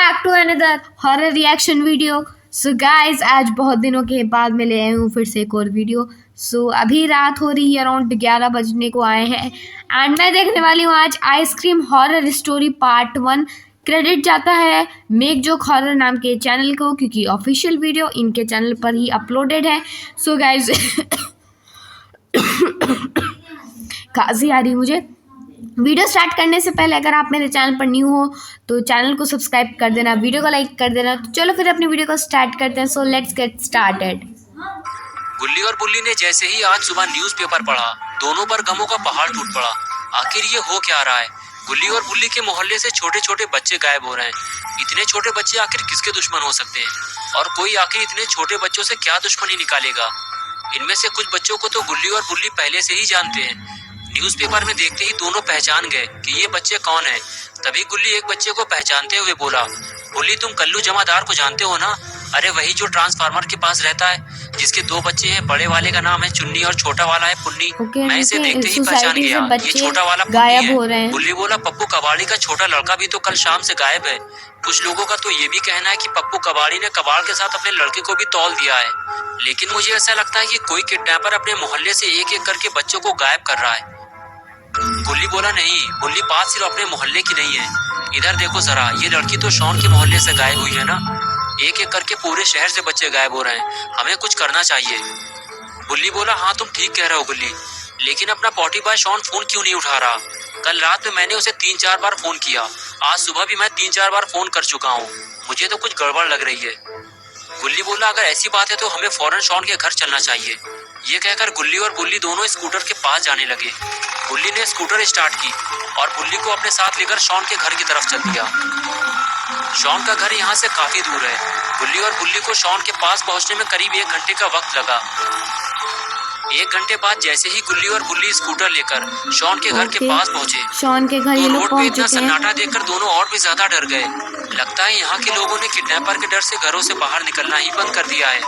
Back to another horror reaction video. So guys आज बहुत दिनों के बाद मैं ले आई हूँ फिर से एक और वीडियो। सो अभी रात हो रही है, अराउंड 11 बजने को आए हैं एंड मैं देखने वाली हूँ आज ice cream horror story part 1। Credit जाता है मेक जोक हॉरर नाम के चैनल को, क्योंकि ऑफिशियल वीडियो इनके चैनल पर ही अपलोडेड है। सो गाइज खांसी आ रही मुझे। वीडियो स्टार्ट करने से पहले अगर आप मेरे चैनल पर न्यू हो तो चैनल को सब्सक्राइब कर देना, वीडियो को लाइक कर देना। तो चलो फिर अपनी वीडियो को स्टार्ट करते हैं। So let's get started. गुल्ली और बुल्ली ने जैसे ही आज सुबह न्यूज़पेपर पढ़ा, दोनों पर गमों का पहाड़ टूट पड़ा। आखिर ये हो क्या रहा है? गुल्ली और बुल्ली के मोहल्ले से छोटे छोटे बच्चे गायब हो रहे हैं। इतने छोटे बच्चे आखिर किसके दुश्मन हो सकते हैं? और कोई आखिर इतने छोटे बच्चों से क्या दुश्मनी निकालेगा? इनमें से कुछ बच्चों को तो गुल्ली और बुल्ली पहले से ही जानते हैं। न्यूज़पेपर में देखते ही दोनों पहचान गए कि ये बच्चे कौन हैं। तभी गुल्ली एक बच्चे को पहचानते हुए बोला, बुल्ली तुम कल्लू जमादार को जानते हो ना? अरे वही जो ट्रांसफार्मर के पास रहता है, जिसके 2 बच्चे हैं। बड़े वाले का नाम है चुन्नी और छोटा वाला है पुन्नी। मैं इसे देखते ही पहचान गया, ये छोटा वाला गायब हो रहे हैं। बुल्ली बोला, पप्पू कबाड़ी का छोटा लड़का भी तो कल शाम से गायब है। कुछ लोगों का तो ये भी कहना है कि पप्पू कबाड़ी ने कबाड़ के साथ अपने लड़के को भी तौल दिया है। लेकिन मुझे ऐसा लगता है कि कोई किडनैपर अपने मोहल्ले से एक एक करके बच्चों को गायब कर रहा है। गुल्ली बोला, नहीं, बुल्ली बात सिर्फ अपने मोहल्ले की नहीं है। इधर देखो जरा, ये लड़की तो शॉन के मोहल्ले से गायब हुई है ना। एक एक करके पूरे शहर से बच्चे गायब हो रहे हैं, हमें कुछ करना चाहिए। बुल्ली बोला, हाँ तुम ठीक कह रहे हो गुल्ली, लेकिन अपना पॉटी बॉय शॉन फोन क्यों नहीं उठा रहा? कल रात में मैंने उसे 3-4 बार फोन किया, आज सुबह भी मैं 3-4 बार फोन कर चुका हूँ। मुझे तो कुछ गड़बड़ लग रही है। गुल्ली बोला, अगर ऐसी बात है तो हमें फौरन शॉन के घर चलना चाहिए। ये कहकर गुल्ली और बुल्ली दोनों स्कूटर के पास जाने लगे। गुल्ली ने स्कूटर स्टार्ट की और बुल्ली को अपने साथ लेकर शॉन के घर की तरफ चल दिया। शॉन का घर यहाँ से काफी दूर है। गुल्ली और बुल्ली को शॉन के पास पहुँचने में करीब 1 घंटे का वक्त लगा। 1 घंटे बाद जैसे ही गुल्ली और बुल्ली स्कूटर लेकर शॉन के घर के पास पहुँचे, शॉन के घर तो ये लोग रोड पे पहुंच इतना चुके हैं। सन्नाटा देखकर दोनों और भी ज्यादा डर गए। लगता है यहाँ के लोगों ने किडनैपर के डर से घरों से बाहर निकलना ही बंद कर दिया है।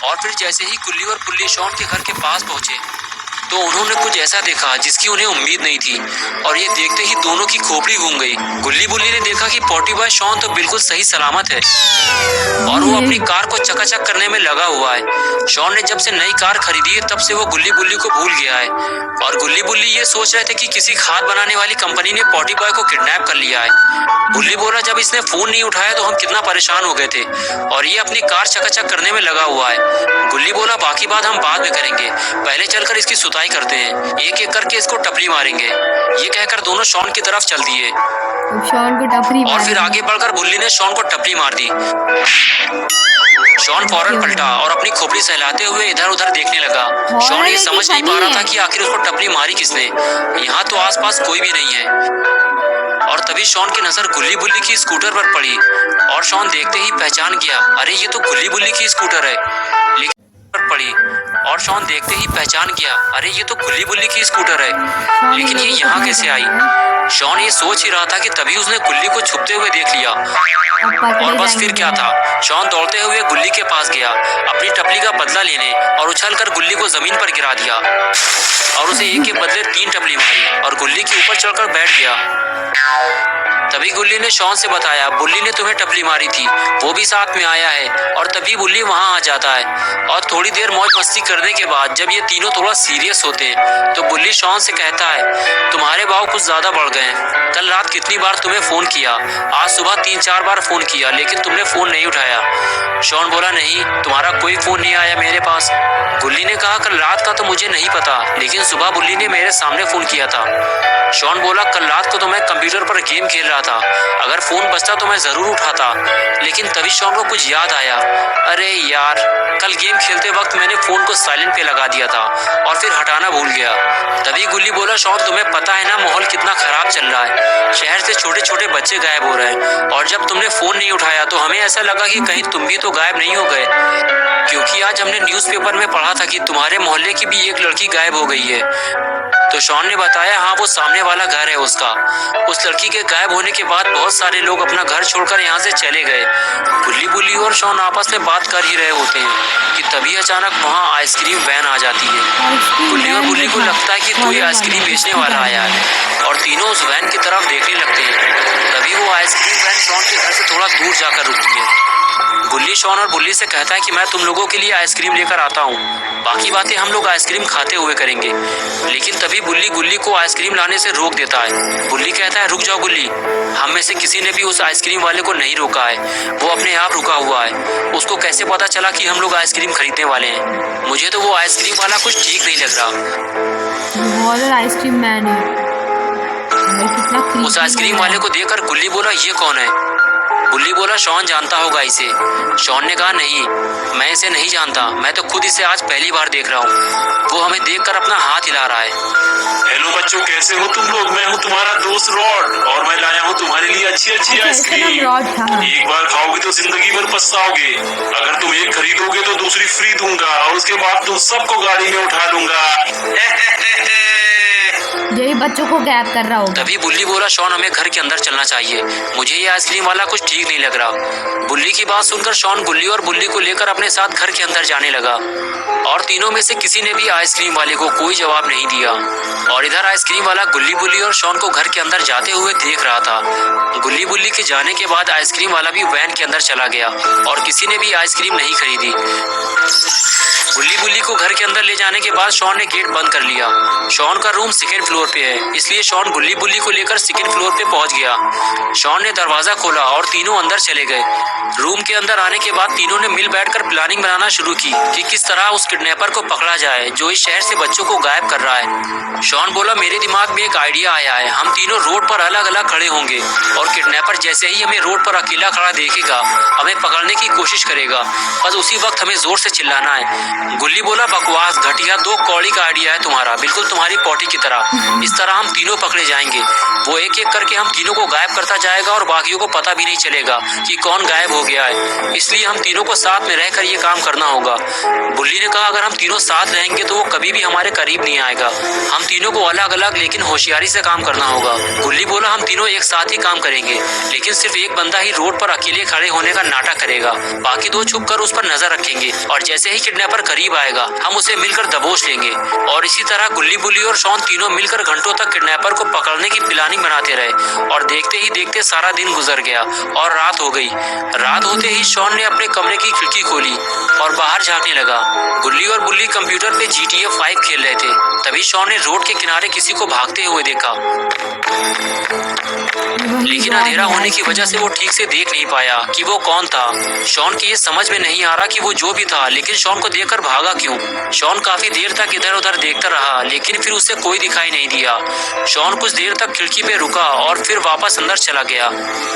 और फिर जैसे ही गुल्ली और बुल्ली शॉन के घर के पास पहुँचे तो उन्होंने कुछ ऐसा देखा जिसकी उन्हें उम्मीद नहीं थी, और ये देखते ही दोनों की खोपड़ी घूम गई। गुल्ली बुल्ली ने देखा कि पॉटी बॉय शॉन तो बिल्कुल सही सलामत है और वो अपनी कार को चकाचक करने में लगा हुआ है। शॉन ने जब से नई कार खरीदी है तब से वो गुल्ली बुल्ली को भूल गया है, और गुल्ली बुल्ली ये सोच रहे थे कि किसी खाद बनाने वाली कंपनी ने पॉटी बॉय को किडनैप कर लिया है। बुल्ली बोला, जब इसने फोन नहीं उठाया तो हम कितना परेशान हो गए थे, और ये अपनी कार चकाचक करने में लगा हुआ है। गुल्ली बोला, बाकी बात हम बाद में करेंगे, पहले चलकर इसकी सुताई करते हैं, एक एक करके इसको टपली मारेंगे। ये कहकर दोनों शॉन की तरफ चल दिए शॉन को टपली और फिर आगे बढ़कर बुल्ली ने शॉन को टपली मार दी। शॉन फौरन पलटा और अपनी खोपड़ी सहलाते हुए इधर उधर देखने लगा। शॉन ये समझ नहीं पा रहा था कि आखिर उसको टपली मारी किसने। यहाँ तो आसपास कोई भी नहीं है। और तभी शॉन की नजर गुल्ली बुल्ली की स्कूटर पर पड़ी और शॉन देखते ही पहचान गया, अरे ये तो गुल्ली बुल्ली की स्कूटर है। लेकिन ये यहाँ कैसे आई? शॉन ये सोच ही रहा था कि तभी उसने गुल्ली को छुपते हुए देख लिया। और बस फिर क्या था, शॉन दौड़ते हुए गुल्ली के पास गया अपनी टपली का बदला लेने, और उछलकर गुल्ली को जमीन पर गिरा दिया और उसे एक के बदले 3 टपली मारी और गुल्ली के ऊपर चढ़कर बैठ गया। तभी गुल्ली ने शॉन से बताया, बुल्ली ने तुम्हें टपली मारी थी, वो भी साथ में आया है। और तभी बुल्ली वहां आ जाता है और थोड़ी देर मौज मस्ती करने के बाद जब ये तीनों थोड़ा सीरियस होते हैं तो बुल्ली शॉन से कहता है, तुम्हारे भाव कुछ ज्यादा बढ़ गए हैं। कल रात कितनी बार तुम्हें फोन किया, आज सुबह 3-4 बार फोन किया, लेकिन तुमने फोन नहीं उठाया। शॉन बोला, नहीं, तुम्हारा कोई फोन नहीं आया मेरे पास। गुल्ली ने कहा, कल रात का तो मुझे नहीं पता, लेकिन सुबह बुल्ली ने मेरे सामने फोन किया था। शॉन बोला, कल रात को तो मैं कंप्यूटर पर गेम खेल रहा था, अगर फोन बजता तो मैं जरूर उठाता। लेकिन तभी शॉन को कुछ याद आया, अरे यार, कल गेम खेलते वक्त मैंने फोन को साइलेंट पे लगा दिया था और फिर हटाना भूल गया। तभी गुल्ली बोला, शॉन तुम्हें पता है ना माहौल कितना खराब चल रहा है, शहर से छोटे छोटे बच्चे गायब हो रहे हैं, और जब तुमने फोन नहीं उठाया तो हमें ऐसा लगा कि कहीं तुम भी तो गायब नहीं हो गए, क्योंकि आज हमने न्यूज़पेपर में पढ़ा था कि तुम्हारे मोहल्ले की भी एक लड़की गायब हो गई है। है। तो शॉन ने बताया हाँ वो सामने वाला घर है उसका। उस लड़की के गायब होने के बाद बहुत सारे लोग अपना घर छोड़कर यहाँ से चले गए। गुल्ली बुल्ली और शॉन आपस में बात कर ही रहे होते हैं कि तभी अचानक वहाँ आइसक्रीम वैन आ जाती है। गुल्ली और बुल्ली को लगता है कि कोई आइसक्रीम बेचने वाला आया है और तीनों उस वैन की तरफ देखने लगते हैं। तभी वो आइसक्रीम वैन शॉन के घर से थोड़ा दूर जाकर रुकती है। गुल्ली शॉन और बुल्ली से कहता है कि मैं तुम लोगों के लिए आइसक्रीम लेकर आता हूँ, बाकी बातें हम लोग आइसक्रीम खाते हुए करेंगे। लेकिन तभी बुल्ली गुल्ली को आइसक्रीम लाने से रोक देता है। बुल्ली कहता है रुक जाओ गुल्ली, हम में से किसी ने भी उस आइसक्रीम वाले को नहीं रोका है, वो अपने आप रुका हुआ है। उसको कैसे पता चला कि हम लोग आइसक्रीम खरीदने वाले हैं? मुझे तो वो आइसक्रीम वाला कुछ ठीक नहीं लग रहा। आइसक्रीम मैन है। उस आइसक्रीम वाले को देखकर गुल्ली बोला ये कौन है? बुल्ली बोला शॉन जानता होगा इसे। शॉन ने कहा नहीं, मैं इसे नहीं जानता, मैं तो खुद इसे आज पहली बार देख रहा हूँ। वो हमें देखकर अपना हाथ हिला रहा है। हेलो बच्चों, कैसे हो तुम लोग? मैं हूँ तुम्हारा दोस्त रॉड और मैं लाया हूँ तुम्हारे लिए अच्छी अच्छी आइसक्रीम। एक बार खाओगे तो जिंदगी भर पछताओगे। अगर तुम एक खरीदोगे तो दूसरी फ्री दूंगा और उसके बाद तुम सबको गाड़ी में उठा लूंगा। यही बच्चों को गायब कर रहा होगा। तभी बुल्ली बोला शॉन हमें घर के अंदर चलना चाहिए, मुझे ये आइसक्रीम वाला कुछ ठीक नहीं लग रहा। बुल्ली की बात सुनकर शॉन गुल्ली और बुल्ली को लेकर अपने साथ घर के अंदर जाने लगा और तीनों में से किसी ने भी आइसक्रीम वाले को कोई जवाब नहीं दिया। और इधर आइसक्रीम वाला गुल्ली बुल्ली और शॉन को घर के अंदर जाते हुए देख रहा था। गुल्ली बुल्ली के जाने के बाद आइसक्रीम वाला भी वैन के अंदर चला गया और किसी ने भी आइसक्रीम नहीं खरीदी। गुल्ली बुल्ली को घर के अंदर ले जाने के बाद शॉन ने गेट बंद कर लिया। शॉन का रूम सेकंड फ्लोर पे है, इसलिए शॉन गुल्ली बुल्ली को लेकर सेकंड फ्लोर पे पहुंच गया। शॉन ने दरवाजा खोला और तीनों अंदर चले गए। रूम के अंदर आने के बाद तीनों ने मिल बैठकर प्लानिंग बनाना शुरू की कि किस तरह उस किडनैपर को पकड़ा जाए जो इस शहर से बच्चों को गायब कर रहा है। शॉन बोला मेरे दिमाग में एक आइडिया आया है, हम तीनों रोड पर अलग अलग खड़े होंगे और किडनैपर जैसे ही हमें रोड पर अकेला खड़ा देखेगा हमें पकड़ने की कोशिश करेगा, बस उसी वक्त हमें जोर से चिल्लाना है। गुल्ली बोला बकवास घटिया, 2 कौड़ी का आइडिया है तुम्हारा, बिल्कुल तुम्हारी पॉटी की तरह। इस तरह हम तीनों पकड़े जाएंगे, वो एक एक करके हम तीनों को गायब करता जाएगा और बाकियों को पता भी नहीं चलेगा कि कौन गायब हो गया है। इसलिए हम तीनों को साथ में रहकर ये काम करना होगा। बुल्ली ने कहा अगर हम तीनों साथ रहेंगे तो वो कभी भी हमारे करीब नहीं आएगा। हम तीनों को अलग अलग लेकिन होशियारी से काम करना होगा। गुल्ली बोला हम तीनों एक साथ ही काम करेंगे, लेकिन सिर्फ एक बंदा ही रोड पर अकेले खड़े होने का नाटक करेगा, बाकी 2 छुप कर उस पर नजर रखेंगे और जैसे ही किडनैपर करीब आएगा हम उसे मिलकर दबोच लेंगे। और इसी तरह गुल्ली बुल्ली और शॉन तीनों मिलकर घंटों तक किडनैपर को पकड़ने की प्लानिंग बनाते रहे और देखते ही देखते सारा दिन गुजर गया और रात हो गई। रात होते ही शॉन ने अपने कमरे की खिड़की खोली और बाहर झांकने लगा। गुल्ली और बुल्ली कंप्यूटर पे GTA 5 खेल रहे थे। तभी शॉन ने रोड के किनारे किसी को भागते हुए देखा, लेकिन अंधेरा होने की वजह से वो ठीक से देख नहीं पाया कि वो कौन था। शॉन की ये समझ में नहीं आ रहा कि वो जो भी था, लेकिन शॉन को देखकर भागा क्यों। शॉन काफी देर तक इधर उधर देखता रहा, लेकिन फिर उसे कोई दिखाई नहीं दिया। शॉन कुछ देर तक खिड़की पे रुका और फिर वापस अंदर चला गया।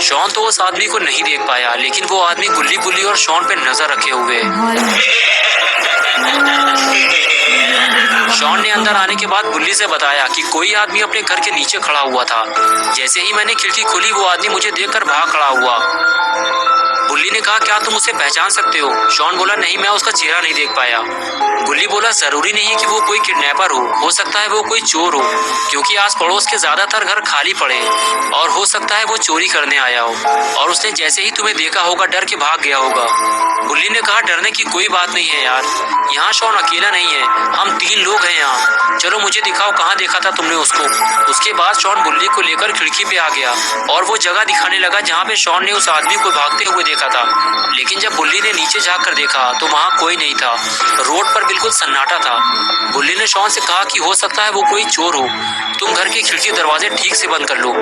शॉन तो उस आदमी को नहीं देख पाया, लेकिन वो आदमी गुल्ली बुल्ली और शॉन पे नजर रखे हुए। शॉन ने अंदर आने के बाद बुल्ली से बताया कि कोई आदमी अपने घर के नीचे खड़ा हुआ था। जैसे ही मैंने खिड़की खोली वो आदमी मुझे देखकर भाग खड़ा हुआ। बुल्ली ने कहा क्या तुम उसे पहचान सकते हो? शॉन बोला नहीं, मैं उसका चेहरा नहीं देख पाया। गुल्ली बोला जरूरी नहीं है कि वो कोई किडनैपर हो सकता है वो कोई चोर हो, क्योंकि आस पड़ोस के ज्यादातर घर खाली पड़े और हो सकता है वो चोरी करने आया हो और उसने जैसे ही तुम्हें देखा होगा डर के भाग गया होगा। बुल्ली ने कहा डरने की कोई बात नहीं है यार, यहाँ शॉन अकेला नहीं है, हम 3 लोग हैं यहाँ। चलो मुझे दिखाओ कहाँ देखा था तुमने उसको। उसके बाद शॉन बुल्ली को लेकर खिड़की पे आ गया और वो जगह दिखाने लगा जहाँ पे शॉन ने उस आदमी को भागते हुए देखा था। लेकिन जब बुल्ली ने नीचे झाँक कर देखा तो वहाँ कोई नहीं था, रोड पर बिल्कुल सन्नाटा था। बुल्ली ने शॉन से कहा कि हो सकता है वो कोई चोर हो, तुम घर की खिड़की दरवाजे ठीक से बंद कर लो।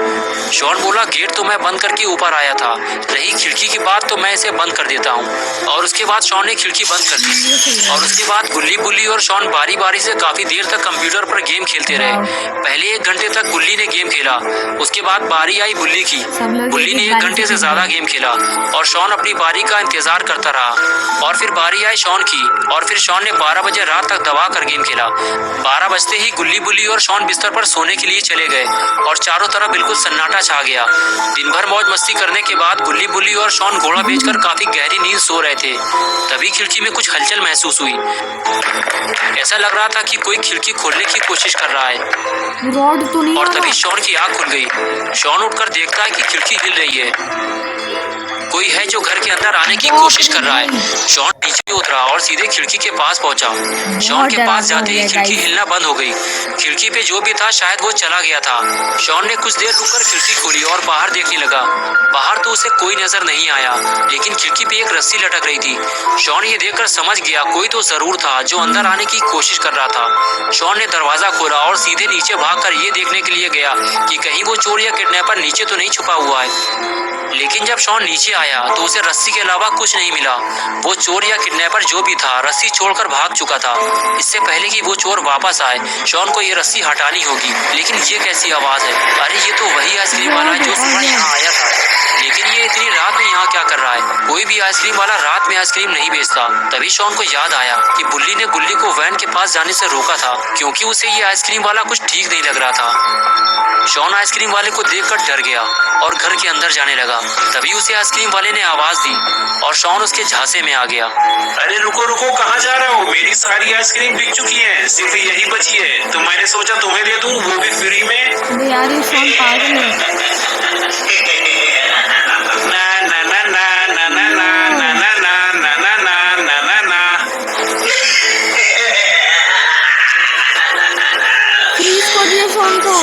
शॉन बोला गेट तो मैं बंद करके ऊपर आया था, रही खिड़की की बात तो मैं इसे बंद कर देता हूँ। और उसके बाद शॉन ने खिड़की बंद कर दी और उसके बाद गुल्ली बुल्ली और शॉन बारी बारी से काफी देर तक कंप्यूटर पर गेम खेलते रहे। पहले 1 घंटे तक गुल्ली ने गेम खेला, उसके बाद बारी आई बुल्ली की। बुल्ली ने 1 घंटे से ज्यादा गेम खेला और शॉन शॉन अपनी बारी का इंतजार करता रहा और फिर बारी आई शॉन की और फिर शॉन ने 12 बजे रात तक दबा कर गेम खेला। 12 बजते ही गुल्ली बुल्ली और शॉन बिस्तर पर सोने के लिए चले गए और चारों तरफ बिल्कुल सन्नाटा छा गया। दिन भर मौज मस्ती करने के बाद गुल्ली बुल्ली और शॉन घोड़ा बेचकर काफी गहरी नींद सो रहे थे। तभी खिड़की में कुछ हलचल महसूस हुई। ऐसा लग रहा था कि कोई खिड़की खोलने की कोशिश कर रहा है रॉड तो नहीं और तभी शॉन की आंख खुल गई। शॉन उठकर देखता है कि खिड़की हिल रही है, कोई है जो घर के अंदर आने की कोशिश कर रहा है। शॉन नीचे उतरा और सीधे खिड़की के पास पहुंचा। शॉन के पास जाते ही खिड़की हिलना बंद हो गई। खिड़की पे जो भी था शायद वो चला गया था। शॉन ने कुछ देर रुककर खिड़की खोली और बाहर देखने लगा। बाहर तो उसे कोई नजर नहीं आया, लेकिन खिड़की पे एक रस्सी लटक रही थी। शॉन ये देखकर समझ गया कोई तो जरूर था जो अंदर आने की कोशिश कर रहा था। शॉन ने दरवाजा खोला और सीधे नीचे भागकर ये देखने के लिए गया कि कहीं वो चोर या किडनैपर नीचे तो नहीं छुपा हुआ है। लेकिन जब शॉन नीचे आया तो उसे रस्सी के अलावा कुछ नहीं मिला। वो चोर या किडनैपर जो भी था रस्सी छोड़कर भाग चुका था। इससे पहले कि वो चोर वापस आए शॉन को ये रस्सी हटानी होगी। लेकिन ये कैसी आवाज है? अरे ये तो वही आइसक्रीम वाला है जो सुबह यहाँ आया था। लेकिन ये इतनी रात में यहाँ क्या कर रहा है? कोई भी आइसक्रीम वाला रात में आइसक्रीम नहीं बेचता। तभी शॉन को याद आया कि बुल्ली ने गुल्ली को वैन के पास जाने से रोका था क्योंकि उसे ये आइसक्रीम वाला कुछ ठीक नहीं लग रहा था। शॉन आइसक्रीम वाले को देखकर डर गया और घर के अंदर जाने लगा। तभी उसे आइसक्रीम वाले ने आवाज दी और शॉन उसके झांसे में आ गया। अरे रुको रुको, कहाँ जा रहे हो? मेरी सारी आइसक्रीम बिक चुकी है, सिर्फ यही बची है। तो मैंने सोचा तुम्हें दे दूं, वो भी फ्री में। यार ये शॉन पागल है। ना ना ना ना ना ना ना ना ना ना ना ना ना ना ना। प्लीज कर दिया शॉन को।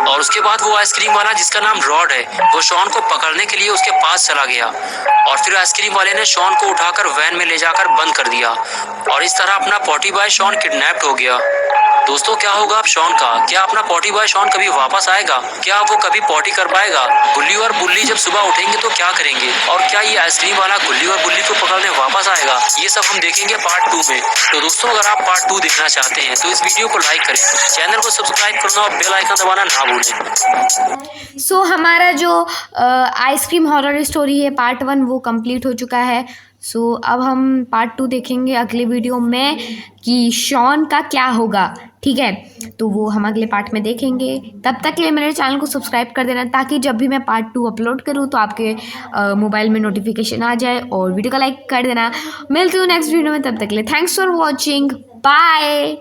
और उसके बाद वो आइसक्रीम वाला जिसका नाम रॉड है वो शॉन को पकड़ने के लिए उसके पास चला गया और फिर आइसक्रीम वाले ने शॉन को उठाकर वैन में ले जाकर बंद कर दिया और इस तरह अपना पॉटी बॉय शॉन किडनैप्ड हो गया। दोस्तों क्या होगा अब शॉन का? क्या अपना पॉटी बॉय शॉन कभी वापस आएगा? क्या वो कभी पॉटी कर पाएगा? गुल्ली और बुल्ली जब सुबह उठेंगे तो क्या करेंगे? और क्या ये आइसक्रीम वाला गुल्ली और बुल्ली को पकड़ने वापस आएगा? ये सब हम देखेंगे पार्ट 2 में। तो दोस्तों अगर आप पार्ट 2 देखना चाहते हैं तो इस वीडियो को लाइक करें, चैनल को सब्सक्राइब करना और बेल आइकन दबाना ना भूलें। सो हमारा जो आइसक्रीम हॉरर स्टोरी है पार्ट 1 वो कंप्लीट हो चुका है। सो अब हम पार्ट 2 देखेंगे अगले वीडियो में कि शॉन का क्या होगा। ठीक है, तो वो हम अगले पार्ट में देखेंगे। तब तक के लिए मेरे चैनल को सब्सक्राइब कर देना ताकि जब भी मैं पार्ट 2 अपलोड करूँ तो आपके मोबाइल में नोटिफिकेशन आ जाए और वीडियो को लाइक कर देना। मिलती हूँ नेक्स्ट वीडियो में, तब तक के लिए थैंक्स फॉर वॉचिंग, बाय।